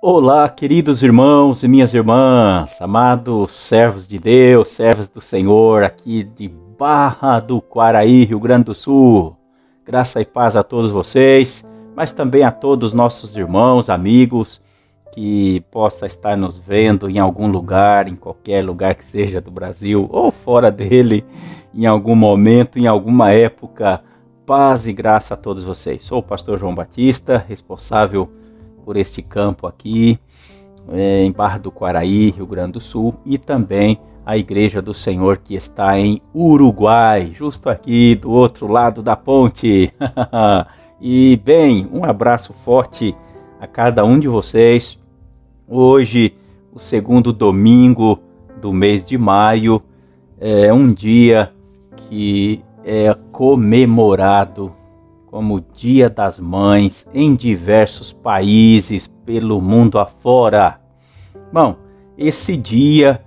Olá, queridos irmãos e minhas irmãs, amados servos de Deus, servos do Senhor, aqui de Barra do Quaraí, Rio Grande do Sul. Graça e paz a todos vocês, mas também a todos os nossos irmãos, amigos, que possa estar nos vendo em algum lugar, em qualquer lugar que seja do Brasil ou fora dele, em algum momento, em alguma época. Paz e graça a todos vocês. Sou o pastor João Batista, responsável por este campo aqui, em Barra do Quaraí, Rio Grande do Sul, e também a Igreja do Senhor que está em Uruguai, justo aqui do outro lado da ponte. E bem, um abraço forte a cada um de vocês. Hoje, o segundo domingo do mês de maio, é um dia que é comemorado como Dia das Mães em diversos países pelo mundo afora. Bom, esse dia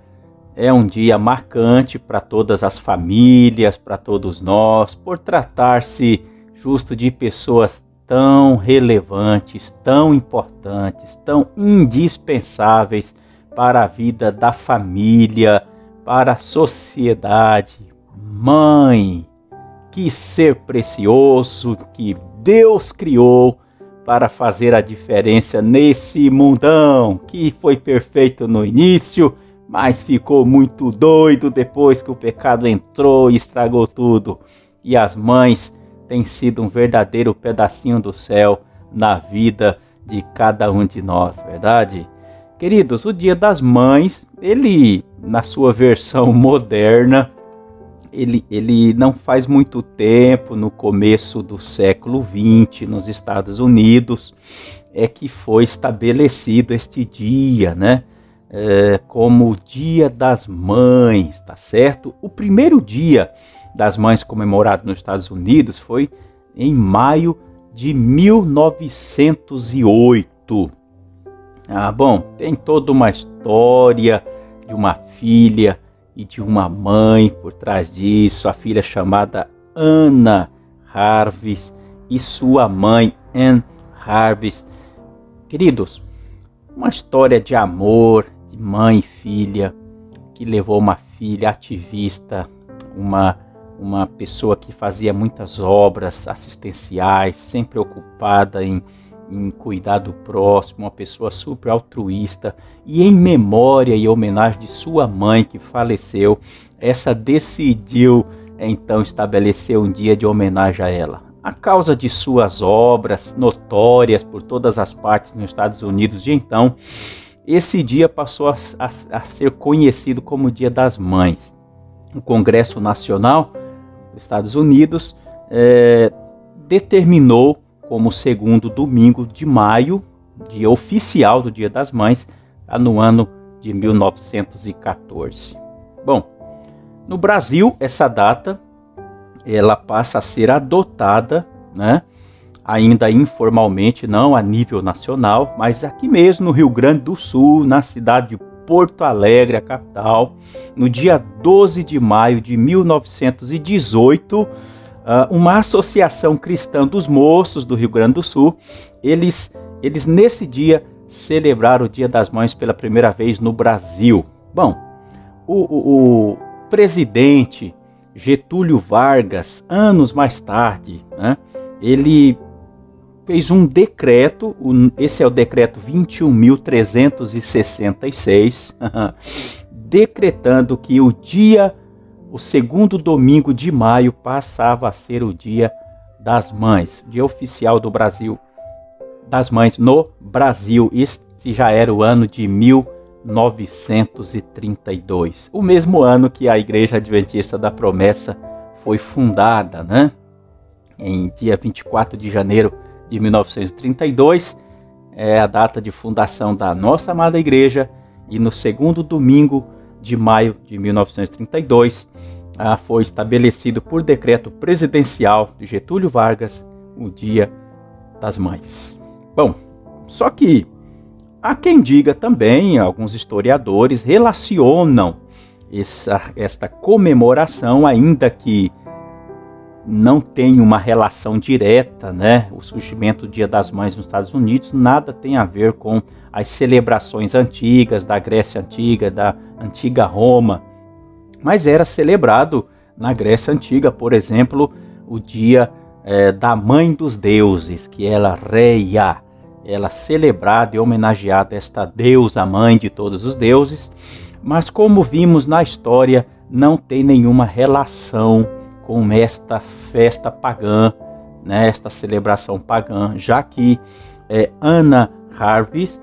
é um dia marcante para todas as famílias, para todos nós, por tratar-se justo de pessoas tão relevantes, tão importantes, tão indispensáveis para a vida da família, para a sociedade. Mãe, que ser precioso que Deus criou para fazer a diferença nesse mundão que foi perfeito no início, mas ficou muito doido depois que o pecado entrou e estragou tudo. E as mães têm sido um verdadeiro pedacinho do céu na vida de cada um de nós, verdade? Queridos, o Dia das Mães, ele, na sua versão moderna, ele não faz muito tempo, no começo do século XX, nos Estados Unidos, é que foi estabelecido este dia, né? Como o Dia das Mães, tá certo? O primeiro Dia das Mães comemorado nos Estados Unidos foi em maio de 1908. Bom, tem toda uma história de uma filha e de uma mãe por trás disso, a filha chamada Anna Jarvis e sua mãe Anne Jarvis. Queridos, uma história de amor de mãe e filha que levou uma filha ativista, uma pessoa que fazia muitas obras assistenciais, sempre ocupada em cuidar do próximo, uma pessoa super altruísta, e em memória e homenagem de sua mãe que faleceu, essa decidiu então estabelecer um dia de homenagem a ela. A causa de suas obras notórias por todas as partes nos Estados Unidos de então, esse dia passou a ser conhecido como Dia das Mães. O Congresso Nacional dos Estados Unidos determinou como o segundo domingo de maio, dia oficial do Dia das Mães, no ano de 1914. Bom, no Brasil, essa data ela passa a ser adotada, né, ainda informalmente, não a nível nacional, mas aqui mesmo no Rio Grande do Sul, na cidade de Porto Alegre, a capital, no dia 12 de maio de 1918, uma associação cristã dos moços do Rio Grande do Sul, eles nesse dia celebraram o Dia das Mães pela primeira vez no Brasil. Bom, o presidente Getúlio Vargas, anos mais tarde, né, ele fez um decreto, esse é o decreto 21.366, decretando que o segundo domingo de maio passava a ser o Dia das Mães, dia oficial do Brasil, das Mães no Brasil. Este já era o ano de 1932, o mesmo ano que a Igreja Adventista da Promessa foi fundada, né? Em dia 24 de janeiro de 1932, é a data de fundação da nossa amada igreja, e no segundo domingo de maio de 1932, foi estabelecido por decreto presidencial de Getúlio Vargas o Dia das Mães. Bom, só que há quem diga também, alguns historiadores relacionam esta comemoração, ainda que não tem uma relação direta, né? O surgimento do Dia das Mães nos Estados Unidos nada tem a ver com as celebrações antigas da Grécia Antiga, da antiga Roma, mas era celebrado na Grécia Antiga, por exemplo, o dia da Mãe dos Deuses, que ela Reia, ela celebrada e homenageada esta deusa mãe de todos os deuses, mas como vimos na história, não tem nenhuma relação com esta festa pagã, né, esta celebração pagã, já que Anna Jarvis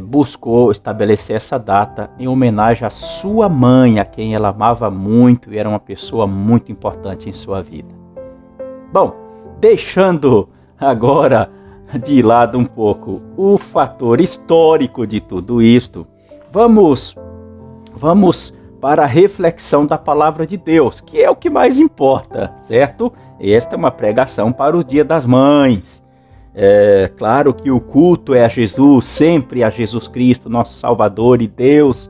buscou estabelecer essa data em homenagem à sua mãe, a quem ela amava muito e era uma pessoa muito importante em sua vida. Bom, deixando agora de lado um pouco o fator histórico de tudo isto, vamos para a reflexão da palavra de Deus, que é o que mais importa, certo? Esta é uma pregação para o Dia das Mães. É claro que o culto é a Jesus, sempre a Jesus Cristo, nosso Salvador e Deus,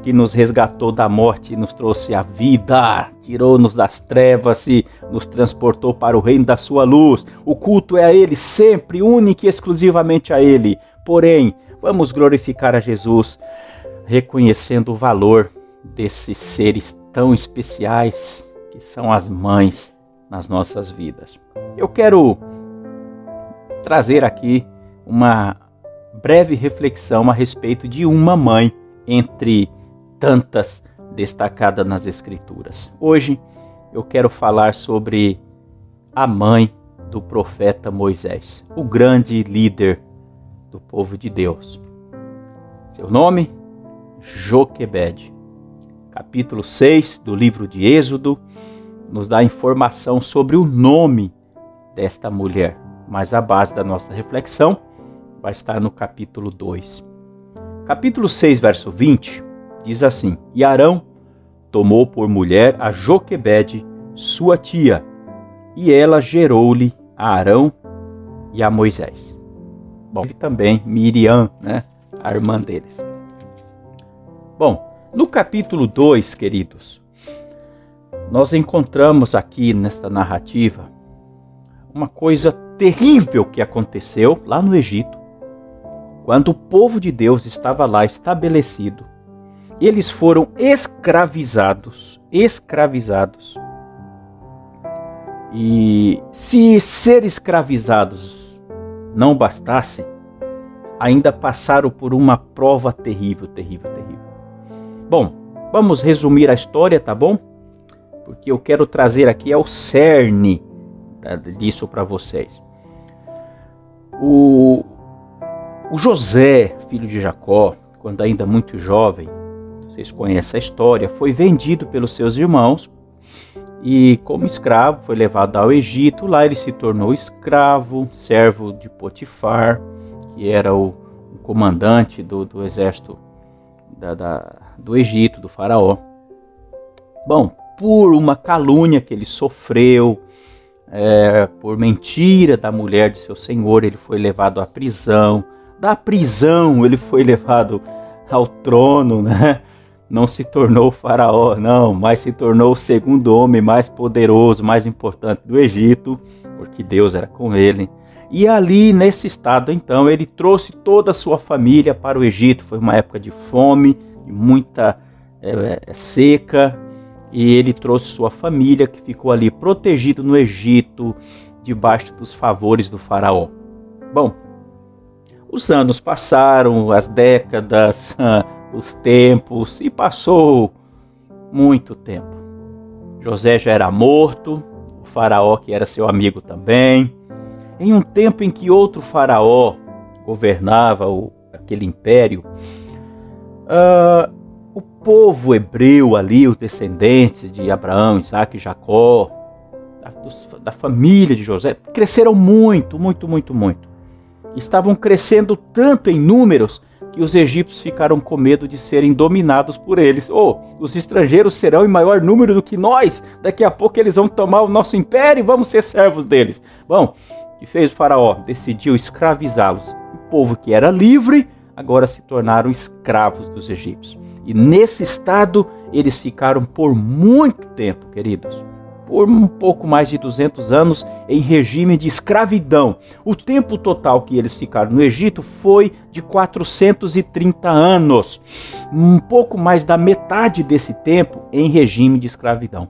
que nos resgatou da morte e nos trouxe a vida, tirou-nos das trevas e nos transportou para o reino da sua luz. O culto é a Ele, sempre, único e exclusivamente a Ele. Porém, vamos glorificar a Jesus, reconhecendo o valor desses seres tão especiais que são as mães nas nossas vidas. Eu quero trazer aqui uma breve reflexão a respeito de uma mãe entre tantas destacadas nas Escrituras. Hoje eu quero falar sobre a mãe do profeta Moisés, o grande líder do povo de Deus. Seu nome? Joquebede. Capítulo 6 do livro de Êxodo nos dá informação sobre o nome desta mulher, mas a base da nossa reflexão vai estar no capítulo 2. Capítulo 6, verso 20, diz assim: E Arão tomou por mulher a Joquebede, sua tia, e ela gerou-lhe a Arão e a Moisés. Bom, e também Miriam, né, a irmã deles. Bom, no capítulo 2, queridos, nós encontramos aqui nesta narrativa uma coisa terrível que aconteceu lá no Egito, quando o povo de Deus estava lá estabelecido. Eles foram escravizados. E se ser escravizados não bastasse, ainda passaram por uma prova terrível. Bom, vamos resumir a história, tá bom? Porque eu quero trazer aqui o cerne disso para vocês. O José, filho de Jacó, quando ainda muito jovem, vocês conhecem a história, foi vendido pelos seus irmãos e como escravo foi levado ao Egito. Lá ele se tornou escravo, servo de Potifar, que era o comandante do exército do Egito, do faraó. Bom, por uma calúnia que ele sofreu, por mentira da mulher de seu senhor, ele foi levado à prisão. Da prisão ele foi levado ao trono, né? Não se tornou faraó, não, mas se tornou o segundo homem mais poderoso, mais importante do Egito, porque Deus era com ele. E ali, nesse estado, então, ele trouxe toda a sua família para o Egito. Foi uma época de fome, de muita seca, e ele trouxe sua família, que ficou ali protegido no Egito, debaixo dos favores do faraó. Bom, os anos passaram, as décadas, os tempos, e passou muito tempo. José já era morto, o faraó, que era seu amigo também. Em um tempo em que outro faraó governava aquele império, o povo hebreu ali, os descendentes de Abraão, Isaac e Jacó, da família de José, cresceram muito. Estavam crescendo tanto em números que os egípcios ficaram com medo de serem dominados por eles. Os estrangeiros serão em maior número do que nós, daqui a pouco eles vão tomar o nosso império e vamos ser servos deles. Bom, o que fez o faraó? Decidiu escravizá-los. O povo que era livre, agora se tornaram escravos dos egípcios. E nesse estado, eles ficaram por muito tempo, queridos. por um pouco mais de 200 anos em regime de escravidão. O tempo total que eles ficaram no Egito foi de 430 anos. Um pouco mais da metade desse tempo em regime de escravidão.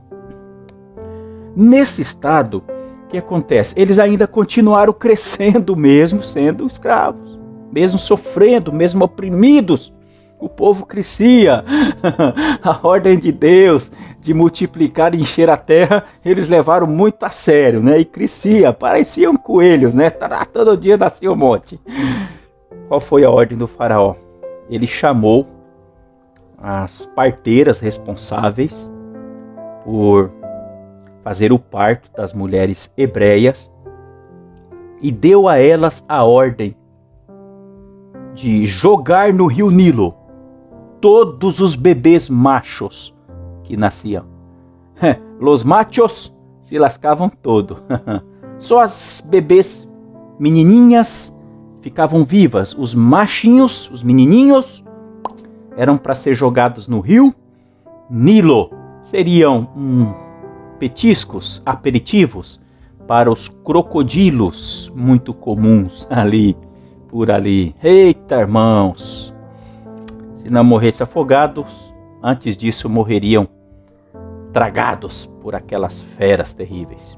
Nesse estado, o que acontece? Eles ainda continuaram crescendo mesmo sendo escravos, mesmo sofrendo, mesmo oprimidos. O povo crescia. A ordem de Deus de multiplicar e encher a terra, eles levaram muito a sério, né? E crescia, pareciam coelhos, né? Todo dia nascia um monte. Qual foi a ordem do faraó? Ele chamou as parteiras responsáveis por fazer o parto das mulheres hebreias e deu a elas a ordem de jogar no rio Nilo todos os bebês machos que nasciam. Los machos se lascavam todo. Só as bebês menininhas ficavam vivas. Os machinhos, os menininhos, eram para ser jogados no rio Nilo. Seriam petiscos, aperitivos para os crocodilos muito comuns ali, por ali. Eita, irmãos! Se não morressem afogados, antes disso morreriam tragados por aquelas feras terríveis.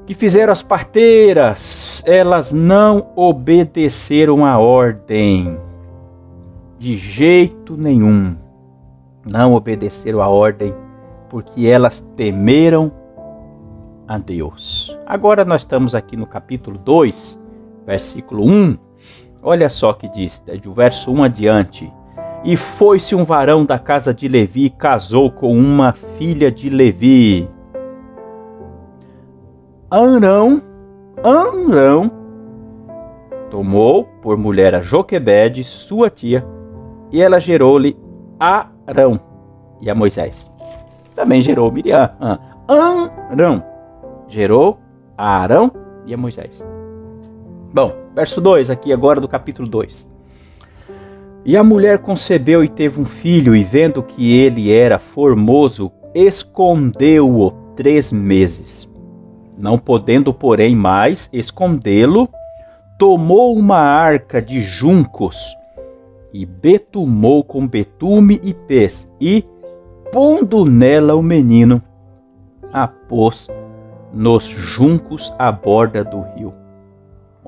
Que fizeram as parteiras? Elas não obedeceram a ordem. De jeito nenhum. Não obedeceram a ordem, porque elas temeram a Deus. Agora nós estamos aqui no capítulo 2, versículo 1. Olha só que diz, do verso 1 adiante. E foi-se um varão da casa de Levi e casou com uma filha de Levi. Arão tomou por mulher a Joquebede, sua tia, e ela gerou-lhe Arão e a Moisés. Também gerou Miriam. Arão gerou a Arão e a Moisés. Bom, verso 2 aqui agora do capítulo 2. E a mulher concebeu e teve um filho, e vendo que ele era formoso, escondeu-o 3 meses. Não podendo, porém, mais escondê-lo, tomou uma arca de juncos e betumou com betume e pés, e, pondo nela o menino, a pôs nos juncos à borda do rio.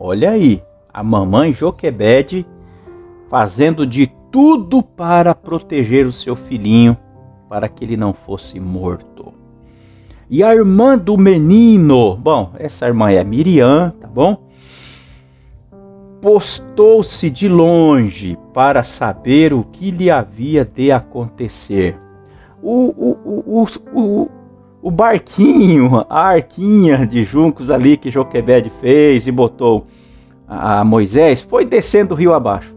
Olha aí, a mamãe Joquebede fazendo de tudo para proteger o seu filhinho, para que ele não fosse morto. E a irmã do menino, bom, essa irmã é Miriam, tá bom? Postou-se de longe para saber o que lhe havia de acontecer. O barquinho, a arquinha de juncos ali que Joquebede fez e botou a Moisés, foi descendo o rio abaixo.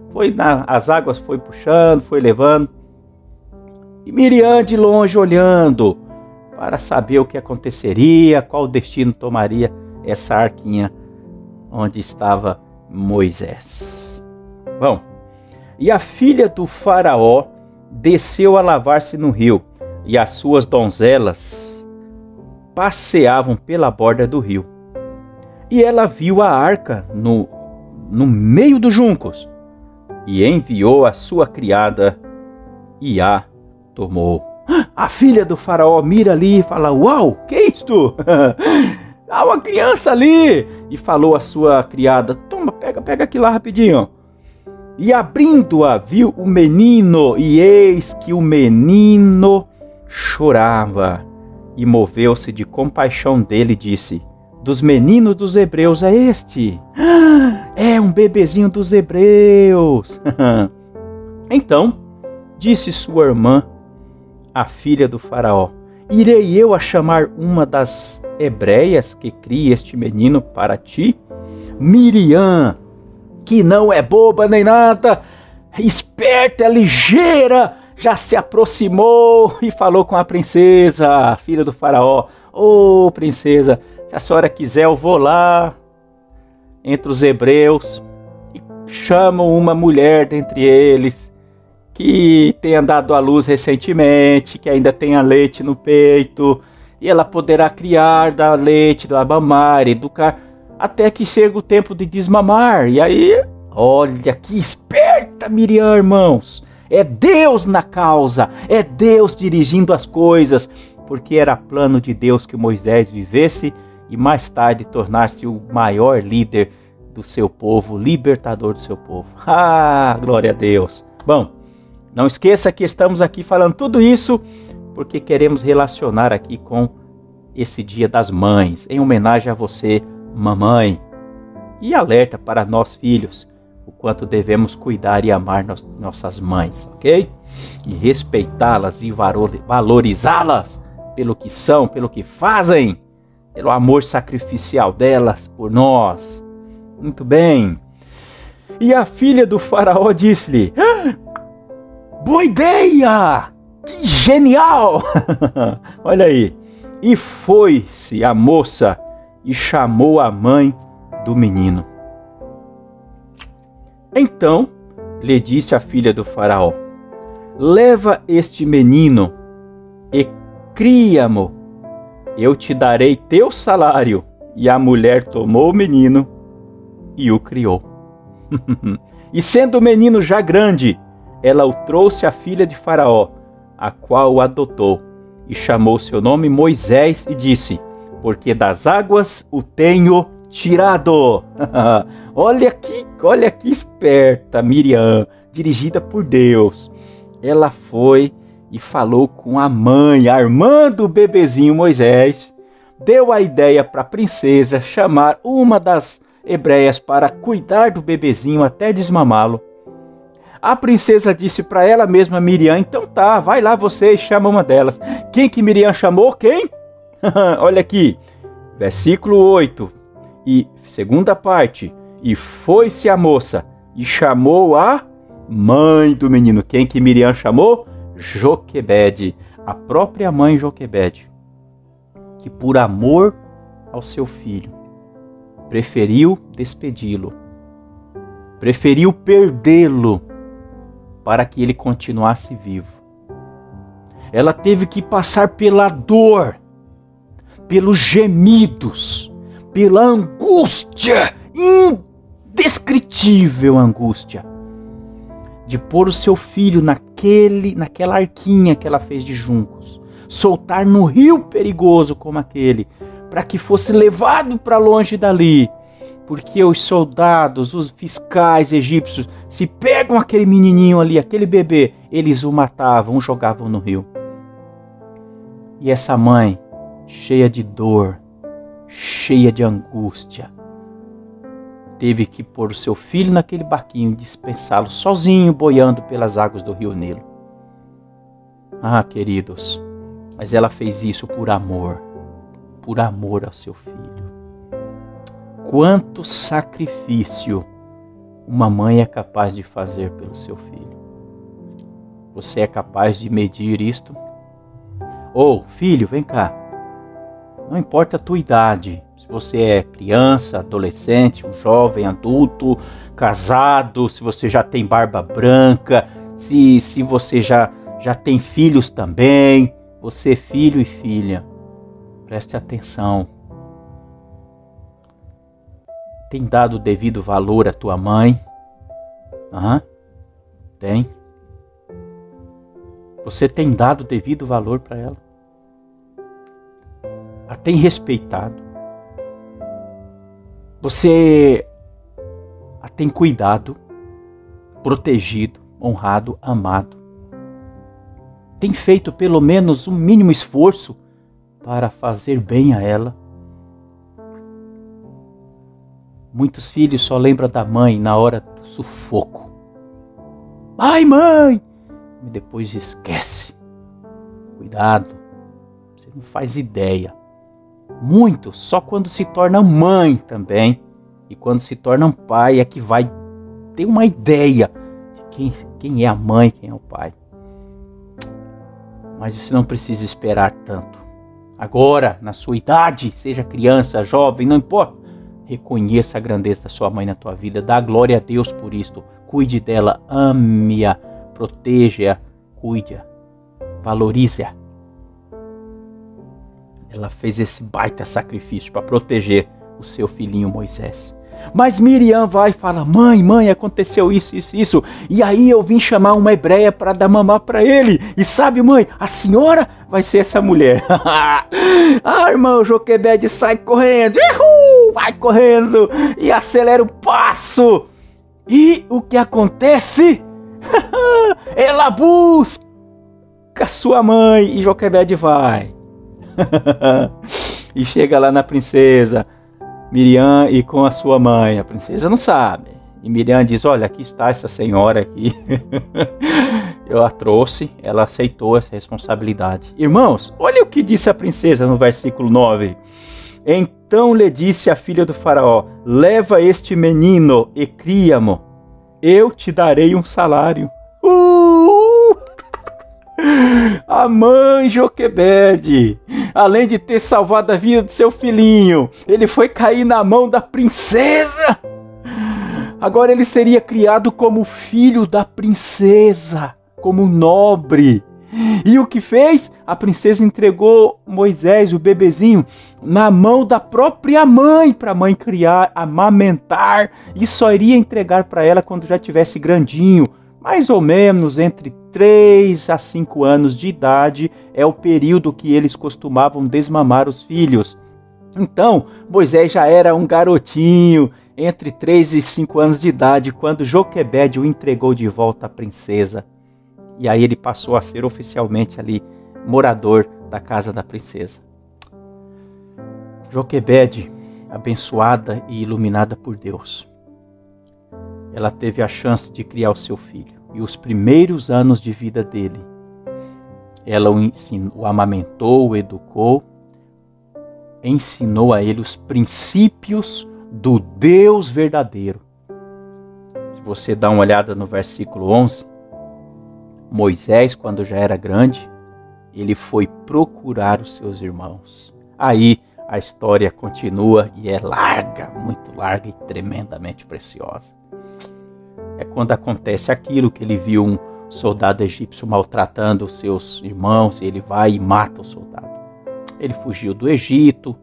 As águas foi puxando, foi levando. E Miriam de longe olhando para saber o que aconteceria, qual destino tomaria essa arquinha onde estava Moisés. Bom, e a filha do faraó desceu a lavar-se no rio, e as suas donzelas passeavam pela borda do rio. E ela viu a arca no meio dos juncos, e enviou a sua criada, e a tomou. A filha do faraó mira ali e fala: uau, que é isto? Há uma criança ali! E falou a sua criada: toma, pega aqui lá rapidinho. E abrindo-a, viu o menino, e eis que o menino chorava. E moveu-se de compaixão dele e disse: dos meninos dos hebreus é este? É um bebezinho dos hebreus. Então disse sua irmã, a filha do faraó: irei eu a chamar uma das hebreias que cria este menino para ti? Miriam, que não é boba nem nada, esperta, ligeira, já se aproximou e falou com a princesa, a filha do faraó: ô princesa, se a senhora quiser eu vou lá entre os hebreus e chamo uma mulher dentre eles que tenha dado à luz recentemente, que ainda tenha leite no peito, e ela poderá criar, dar leite, dar mamar, educar, até que chega o tempo de desmamar. E aí, olha que esperta Miriam, irmãos. É Deus na causa, é Deus dirigindo as coisas, porque era plano de Deus que Moisés vivesse e mais tarde tornar-se o maior líder do seu povo, libertador do seu povo. Ah, glória a Deus. Bom, não esqueça que estamos aqui falando tudo isso porque queremos relacionar aqui com esse Dia das Mães, em homenagem a você, mamãe. E alerta para nós, filhos, o quanto devemos cuidar e amar nossas mães, ok? E respeitá-las e valorizá-las pelo que são, pelo que fazem, pelo amor sacrificial delas por nós. Muito bem. E a filha do faraó disse-lhe: boa ideia! Que genial! Olha aí. E foi-se a moça e chamou a mãe do menino. Então lhe disse a filha do faraó: leva este menino e cria-mo. Eu te darei teu salário. E a mulher tomou o menino e o criou. E sendo o menino já grande, ela o trouxe à filha de Faraó, a qual o adotou, e chamou seu nome Moisés, e disse: porque das águas o tenho tirado. Olha que esperta Miriam, dirigida por Deus. Ela foi e falou com a mãe, a irmã do bebezinho Moisés, deu a ideia para a princesa chamar uma das hebreias para cuidar do bebezinho até desmamá-lo. A princesa disse para ela mesma, Miriam: então tá, vai lá você e chama uma delas. Quem que Miriam chamou? Quem? Olha aqui, versículo 8, e segunda parte. E foi-se a moça e chamou a mãe do menino. Quem que Miriam chamou? Joquebede, a própria mãe Joquebede, que por amor ao seu filho preferiu despedi-lo, preferiu perdê-lo para que ele continuasse vivo. Ela teve que passar pela dor, pelos gemidos, pela angústia, indescritível angústia, de pôr o seu filho naquela arquinha que ela fez de juncos, soltar no rio perigoso como aquele, para que fosse levado para longe dali, porque os soldados, os fiscais egípcios, se pegam aquele menininho ali, aquele bebê, eles o matavam, o jogavam no rio. E essa mãe, cheia de dor, cheia de angústia, teve que pôr o seu filho naquele barquinho e dispensá-lo sozinho, boiando pelas águas do rio Nilo. Ah, queridos, mas ela fez isso por amor ao seu filho. Quanto sacrifício uma mãe é capaz de fazer pelo seu filho? Você é capaz de medir isto? Ou, filho, vem cá. Não importa a tua idade, se você é criança, adolescente, um jovem, adulto, casado, se você já tem barba branca, se você já tem filhos também, você filho e filha, preste atenção. Tem dado o devido valor à tua mãe? Tem. Você tem dado o devido valor para ela? A tem respeitado? Você a tem cuidado, protegido, honrado, amado? Tem feito pelo menos um mínimo esforço para fazer bem a ela? Muitos filhos só lembram da mãe na hora do sufoco. Ai, mãe! E depois esquece. Cuidado, você não faz ideia. Muitos só quando se tornam mãe também, e quando se tornam pai é que vai ter uma ideia de quem é a mãe, quem é o pai. Mas você não precisa esperar tanto. Agora, na sua idade, seja criança, jovem, não importa. Reconheça a grandeza da sua mãe na tua vida. Dá glória a Deus por isto. Cuide dela, ame-a, proteja-a, cuide-a, valorize-a. ela fez esse baita sacrifício para proteger o seu filhinho Moisés. Mas Miriam vai e fala: mãe, aconteceu isso. E aí eu vim chamar uma hebreia para dar mamar para ele. E sabe, mãe, a senhora vai ser essa mulher. Irmão, Joquebede sai correndo. Vai correndo e acelera o passo. E o que acontece? Ela busca sua mãe e Joquebede vai. E chega lá na princesa Miriam e com a sua mãe. A princesa não sabe. E Miriam diz: olha, aqui está essa senhora aqui. Eu a trouxe. Ela aceitou essa responsabilidade. Irmãos, olha o que disse a princesa no versículo 9. Então lhe disse a filha do faraó: leva este menino e cria-mo. Eu te darei um salário. A mãe Joquebede, além de ter salvado a vida do seu filhinho, ele foi cair na mão da princesa. Agora ele seria criado como filho da princesa, como nobre. E o que fez? A princesa entregou Moisés, o bebezinho, na mão da própria mãe, para a mãe criar, amamentar, e só iria entregar para ela quando já tivesse grandinho. Mais ou menos entre 3 a 5 anos de idade é o período que eles costumavam desmamar os filhos. Então, Moisés já era um garotinho, entre 3 e 5 anos de idade, quando Joquebede o entregou de volta à princesa. E aí ele passou a ser oficialmente ali morador da casa da princesa. Joquebede, abençoada e iluminada por Deus, ela teve a chance de criar o seu filho. E os primeiros anos de vida dele, ela o amamentou, o educou, ensinou a ele os princípios do Deus verdadeiro. Se você dá uma olhada no versículo 11, Moisés, quando já era grande, ele foi procurar os seus irmãos. Aí a história continua e é larga, muito larga e tremendamente preciosa. É quando acontece aquilo que ele viu um soldado egípcio maltratando os seus irmãos, e ele vai e mata o soldado. Ele fugiu do Egito.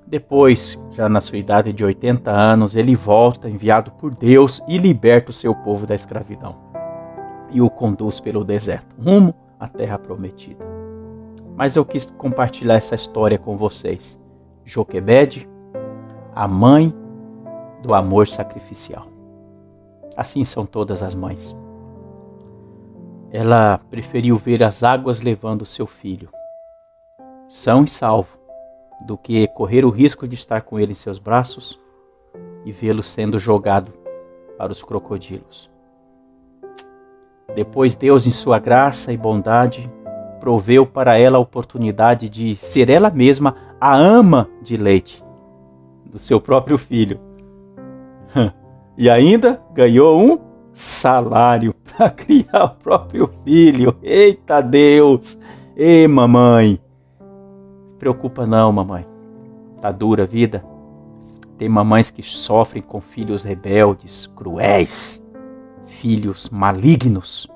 Depois, já na sua idade de 80 anos, ele volta enviado por Deus e liberta o seu povo da escravidão. E o conduz pelo deserto, rumo à terra prometida. Mas eu quis compartilhar essa história com vocês. Joquebede, a mãe do amor sacrificial. Assim são todas as mães. Ela preferiu ver as águas levando o seu filho, são e salvo, do que correr o risco de estar com ele em seus braços e vê-lo sendo jogado para os crocodilos. Depois Deus, em sua graça e bondade, proveu para ela a oportunidade de ser ela mesma a ama de leite do seu próprio filho. E ainda ganhou um salário para criar o próprio filho. Eita Deus! Ei, mamãe! Não se preocupa não, mamãe. Tá dura a vida. Tem mamães que sofrem com filhos rebeldes, cruéis, filhos malignos.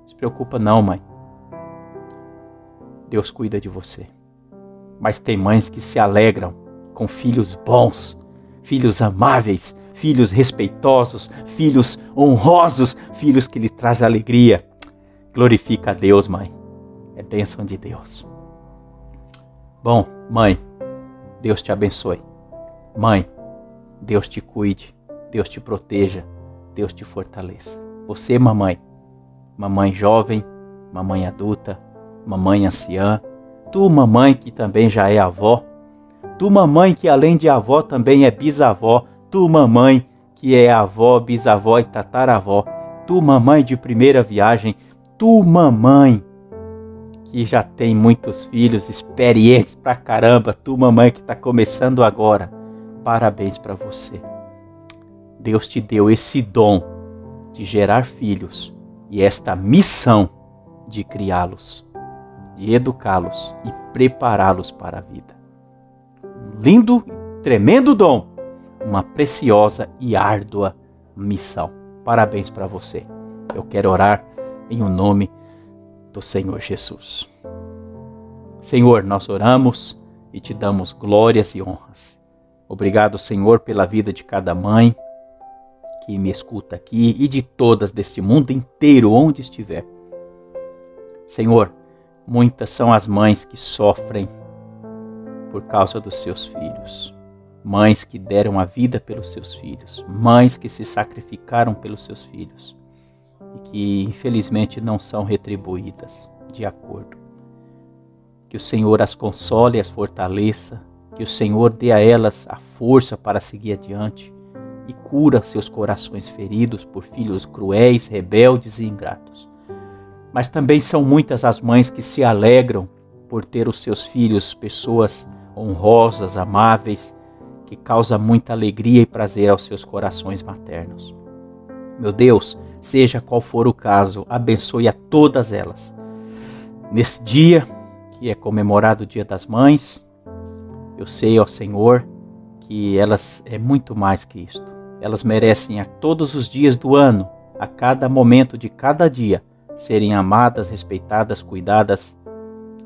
Não se preocupa não, mãe. Deus cuida de você. Mas tem mães que se alegram com filhos bons, filhos amáveis, filhos respeitosos, filhos honrosos, filhos que lhe trazem alegria. Glorifica a Deus, mãe. É bênção de Deus. Bom, mãe, Deus te abençoe. Mãe, Deus te cuide, Deus te proteja, Deus te fortaleça. Você, mamãe jovem, mamãe adulta, mamãe anciã, tu, mamãe que também já é avó, tu, mamãe que além de avó também é bisavó, tu, mamãe que é avó, bisavó e tataravó, tu, mamãe de primeira viagem, tu, mamãe que já tem muitos filhos experientes pra caramba, tu, mamãe que está começando agora, parabéns para você. Deus te deu esse dom de gerar filhos e esta missão de criá-los, de educá-los e prepará-los para a vida. Um lindo, tremendo dom, uma preciosa e árdua missão. Parabéns para você. Eu quero orar em o nome do Senhor Jesus. Senhor, nós oramos e te damos glórias e honras. Obrigado, Senhor, pela vida de cada mãe que me escuta aqui e de todas deste mundo inteiro, onde estiver. Senhor, muitas são as mães que sofrem por causa dos seus filhos. Mães que deram a vida pelos seus filhos. Mães que se sacrificaram pelos seus filhos. E que, infelizmente, não são retribuídas de acordo. Que o Senhor as console e as fortaleça. Que o Senhor dê a elas a força para seguir adiante. E cura seus corações feridos por filhos cruéis, rebeldes e ingratos. Mas também são muitas as mães que se alegram por ter os seus filhos pessoas honrosas, amáveis, que causa muita alegria e prazer aos seus corações maternos. Meu Deus, seja qual for o caso, abençoe a todas elas. Nesse dia, que é comemorado o Dia das Mães, eu sei, ó Senhor, que elas é muito mais que isto. Elas merecem a todos os dias do ano, a cada momento de cada dia, serem amadas, respeitadas, cuidadas,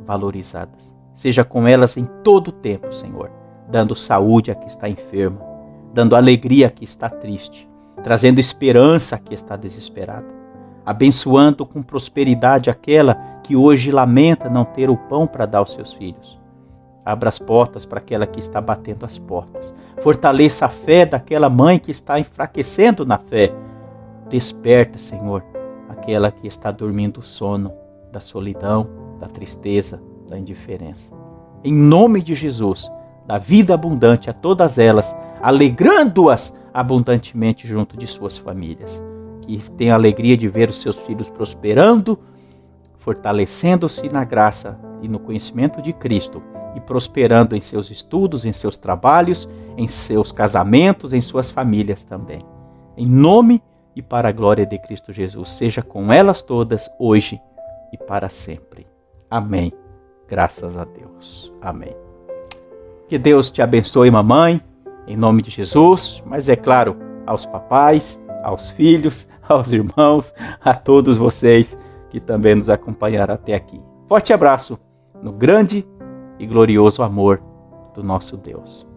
valorizadas. Seja com elas em todo o tempo, Senhor, dando saúde a quem está enferma, dando alegria a quem está triste, trazendo esperança a quem está desesperada, abençoando com prosperidade aquela que hoje lamenta não ter o pão para dar aos seus filhos. Abra as portas para aquela que está batendo as portas. Fortaleça a fé daquela mãe que está enfraquecendo na fé. Desperta, Senhor, aquela que está dormindo o sono da solidão, da tristeza, da indiferença. Em nome de Jesus, dá vida abundante a todas elas, alegrando-as abundantemente junto de suas famílias. Que tenham a alegria de ver os seus filhos prosperando, fortalecendo-se na graça e no conhecimento de Cristo e prosperando em seus estudos, em seus trabalhos, em seus casamentos, em suas famílias também. Em nome e para a glória de Cristo Jesus, seja com elas todas, hoje e para sempre. Amém. Graças a Deus. Amém. Que Deus te abençoe, mamãe, em nome de Jesus, mas é claro, aos papais, aos filhos, aos irmãos, a todos vocês que também nos acompanharam até aqui. Forte abraço no grande e glorioso amor do nosso Deus.